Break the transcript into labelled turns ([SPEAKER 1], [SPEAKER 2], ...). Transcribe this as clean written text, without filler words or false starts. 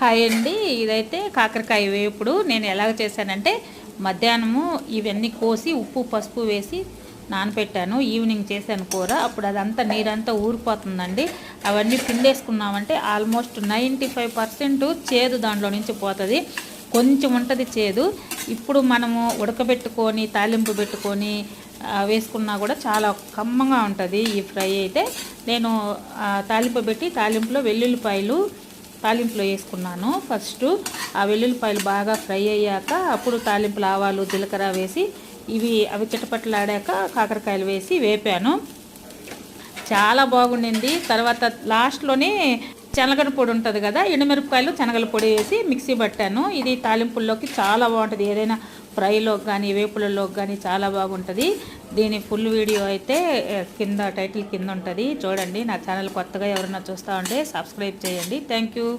[SPEAKER 1] Hi అండి, ఇదైతే కాకరకాయ వేపుడు. నేను ఎలాగ చేశానంటే మధ్యాహ్నము ఇవన్నీ కోసి ఉప్పు పసుపు వేసి నానపెట్టాను. ఈవినింగ్ చేశాను కూర. అప్పుడు అదంతా నీరంతా ఊరిపోతుందండి. అవన్నీ పిండేసుకున్నామంటే ఆల్మోస్ట్ 95% చేదు దాంట్లో నుంచి పోతుంది. కొంచెం ఉంటుంది చేదు. ఇప్పుడు మనము ఉడకబెట్టుకొని తాలింపు పెట్టుకొని వేసుకున్నా కూడా చాలా కమ్మగా ఉంటుంది ఈ ఫ్రై అయితే. నేను తాలింపు పెట్టి తాలింపులో వెల్లుల్లిపాయలు తాలింపులో వేసుకున్నాను. ఫస్ట్ ఆ వెల్లుల్లిపాయలు బాగా ఫ్రై అయ్యాక అప్పుడు తాలింపులు ఆవాలు జీలకర్ర వేసి అవి చిటపట్లాడాక కాకరకాయలు వేసి వేపాను. చాలా బాగుండింది. తర్వాత లాస్ట్లోనే శనగల పొడి ఉంటుంది కదా, ఎండుమిరపకాయలు శనగల పొడి వేసి మిక్సీ పట్టాను. ఇది తాలింపుల్లోకి చాలా బాగుంటుంది. ఏదైనా ఫ్రైలోకి కానీ వేపులలోకి కానీ చాలా బాగుంటుంది. దీని ఫుల్ వీడియో అయితే కింద టైటిల్ కింద ఉంటుంది చూడండి. నా ఛానల్ కొత్తగా ఎవరైనా చూస్తూ ఉంటే సబ్స్క్రైబ్ చేయండి. Thank you.